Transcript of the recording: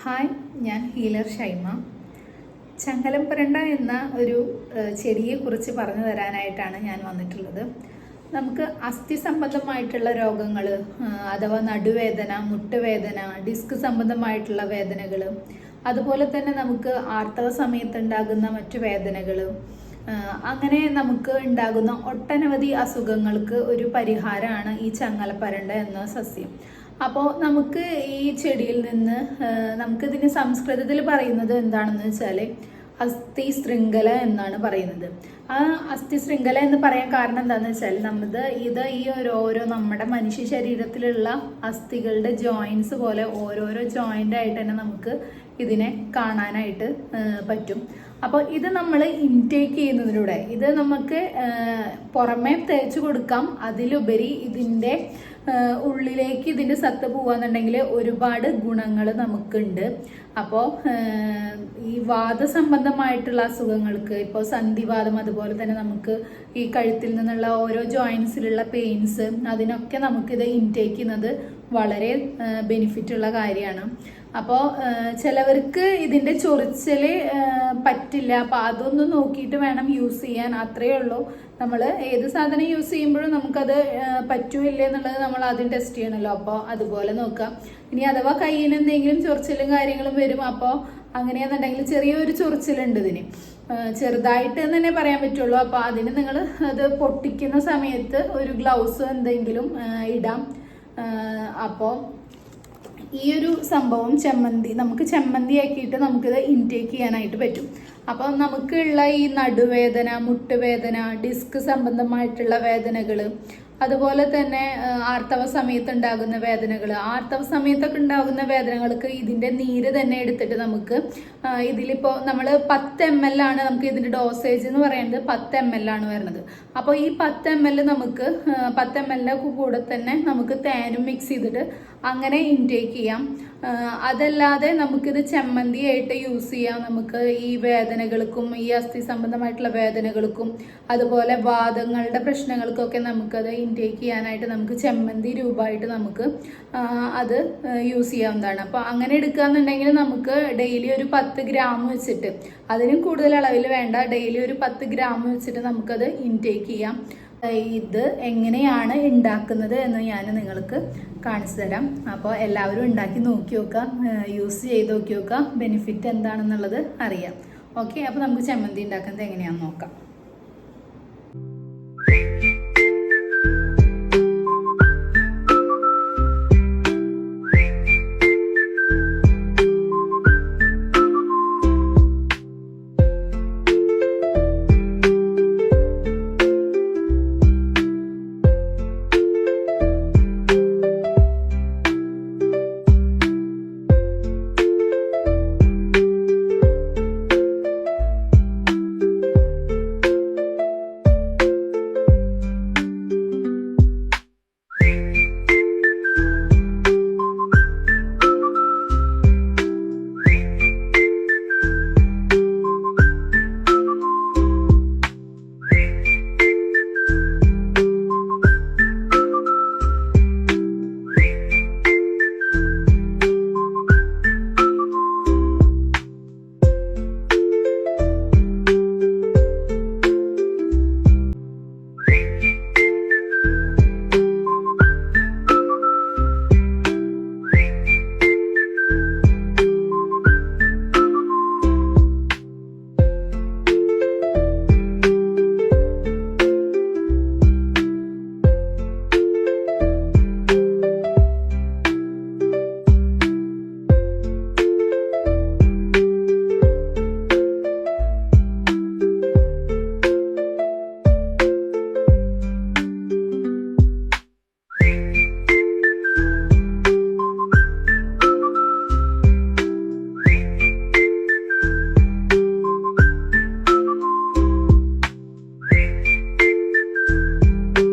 Hi, ഞാൻ healer Shaima. ചങ്ങലംപരണ്ട എന്ന ഒരു ചെടിയെക്കുറിച്ച് പറഞ്ഞു തരാനായിട്ടാണ് ഞാൻ വന്നിട്ടുള്ളത്. നമുക്ക് അസ്ഥി സംബന്ധമായിട്ടുള്ള രോഗങ്ങൾ അഥവാ നടുവേദന, മുട്ടുവേദന, ഡിസ്ക് സംബന്ധമായിട്ടുള്ള വേദനകൾ, അതുപോലെ തന്നെ നമുക്ക് ആർത്തവ സമയത്തുണ്ടാകുന്ന മറ്റു വേദനകൾ, അങ്ങനെ നമുക്ക് ഉണ്ടാകുന്ന ഒട്ടനവധി അസുഖങ്ങൾക്ക് ഒരു പരിഹാരമാണ് ഈ ചങ്ങലപ്പരണ്ട എന്ന സസ്യം. അപ്പോൾ നമുക്ക് ഈ ചെടിയിൽ നിന്ന് നമുക്കിതിന് സംസ്കൃതത്തിൽ പറയുന്നത് എന്താണെന്ന് വെച്ചാൽ അസ്ഥി ശൃംഖല എന്നാണ് പറയുന്നത്. ആ അസ്ഥി ശൃംഖല എന്ന് പറയാൻ കാരണം എന്താണെന്ന് വെച്ചാൽ ഈ ഓരോ നമ്മുടെ മനുഷ്യ ശരീരത്തിലുള്ള അസ്ഥികളുടെ ജോയിൻസ് പോലെ ഓരോരോ ജോയിൻ്റ് ആയിട്ട് തന്നെ നമുക്ക് ഇതിനെ കാണാനായിട്ട് പറ്റും. അപ്പോൾ ഇത് നമ്മൾ ഇൻടേക്ക് ചെയ്യുന്നതിലൂടെ ഇത് നമുക്ക് പുറമേ തേച്ച് കൊടുക്കാം. അതിലുപരി ഇതിൻ്റെ ഉള്ളിലേക്ക് ഇതിൻ്റെ സത്ത് പോവാന്നുണ്ടെങ്കിൽ ഒരുപാട് ഗുണങ്ങൾ നമുക്കുണ്ട്. അപ്പോൾ ഈ വാദസംബന്ധമായിട്ടുള്ള അസുഖങ്ങൾക്ക്, ഇപ്പോൾ സന്ധിവാദം, അതുപോലെ തന്നെ നമുക്ക് ഈ കഴുത്തിൽ നിന്നുള്ള ഓരോ ജോയിൻസിലുള്ള പെയിൻസ്, അതിനൊക്കെ നമുക്കിത് ഇൻടേക്ക് ചെയ്യുന്നത് വളരെ ബെനിഫിറ്റുള്ള കാര്യമാണ്. അപ്പോൾ ചിലവർക്ക് ഇതിൻ്റെ ചൊറിച്ചൽ പറ്റില്ല. അപ്പോൾ അതൊന്നും നോക്കിയിട്ട് വേണം യൂസ് ചെയ്യാൻ. അത്രയേ ഉള്ളൂ. നമ്മൾ ഏത് സാധനം യൂസ് ചെയ്യുമ്പോഴും നമുക്കത് പറ്റൂല്ല എന്നുള്ളത് നമ്മൾ ആദ്യം ടെസ്റ്റ് ചെയ്യണമല്ലോ. അപ്പോൾ അതുപോലെ നോക്കാം. ഇനി അഥവാ കയ്യിൽ എന്തെങ്കിലും ചൊറിച്ചിലും കാര്യങ്ങളും വരും, അപ്പോൾ അങ്ങനെയാണെന്നുണ്ടെങ്കിൽ ചെറിയൊരു ചൊറിച്ചിലുണ്ട് ഇതിന്, ചെറുതായിട്ട് എന്ന് തന്നെ പറയാൻ പറ്റുള്ളൂ. അപ്പോൾ അതിന് നിങ്ങൾ അത് പൊട്ടിക്കുന്ന സമയത്ത് ഒരു ഗ്ലൗസ് എന്തെങ്കിലും ഇടാം. അപ്പോൾ ഈ ഒരു സംഭവം നമുക്ക് ചമ്മന്തി ആക്കിയിട്ട് നമുക്കിത് ഇൻടേക്ക് ചെയ്യാനായിട്ട് പറ്റും. അപ്പോൾ നമുക്കുള്ള ഈ നടുവേദന, മുട്ടുവേദന, ഡിസ്ക് സംബന്ധമായിട്ടുള്ള വേദനകൾ, അതുപോലെ തന്നെ ആർത്തവ സമയത്ത് ഉണ്ടാകുന്ന വേദനകൾ, ആർത്തവ സമയത്തൊക്കെ ഉണ്ടാകുന്ന വേദനകൾക്ക് ഇതിൻ്റെ നീര് തന്നെ എടുത്തിട്ട് നമുക്ക് ഇതിലിപ്പോൾ നമ്മൾ 10 ml ആണ് നമുക്ക് ഇതിൻ്റെ ഡോസേജ് എന്ന് പറയുന്നത്. 10 ml ആണ് വരുന്നത്. അപ്പോൾ ഈ 10 ml നമുക്ക് 10 ml കൂടെ തന്നെ നമുക്ക് തേനും മിക്സ് ചെയ്തിട്ട് അങ്ങനെ ഇൻടേക്ക് ചെയ്യാം. അതല്ലാതെ നമുക്കിത് ചമ്മന്തിയായിട്ട് യൂസ് ചെയ്യാം. നമുക്ക് ഈ വേദനകൾക്കും, ഈ അസ്ഥി സംബന്ധമായിട്ടുള്ള വേദനകൾക്കും, അതുപോലെ വാദങ്ങളുടെ പ്രശ്നങ്ങൾക്കൊക്കെ നമുക്കത് ഇൻടേക്ക് ചെയ്യാനായിട്ട് നമുക്ക് ചമ്മന്തി രൂപമായിട്ട് നമുക്ക് അത് യൂസ് ചെയ്യാവുന്നതാണ്. അപ്പോൾ അങ്ങനെ എടുക്കുകയെന്നുണ്ടെങ്കിൽ നമുക്ക് ഡെയിലി ഒരു 10 ഗ്രാം വെച്ചിട്ട്, അതിനും കൂടുതൽ അളവിൽ വേണ്ട, ഡെയിലി ഒരു 10 ഗ്രാം വെച്ചിട്ട് നമുക്കത് ഇൻടേക്ക് ചെയ്യാം. ഇത് എങ്ങനെയാണ് ഉണ്ടാക്കുന്നത് എന്ന് ഞാൻ നിങ്ങൾക്ക് കാണിച്ചു തരാം. അപ്പോൾ എല്ലാവരും ഉണ്ടാക്കി നോക്കി നോക്കാം, യൂസ് ചെയ്ത് നോക്കി നോക്കാം, ബെനിഫിറ്റ് എന്താണെന്നുള്ളത് അറിയാം. ഓക്കെ, അപ്പോൾ നമുക്ക് ചമ്മന്തി ഉണ്ടാക്കുന്നത് എങ്ങനെയാണെന്ന് നോക്കാം.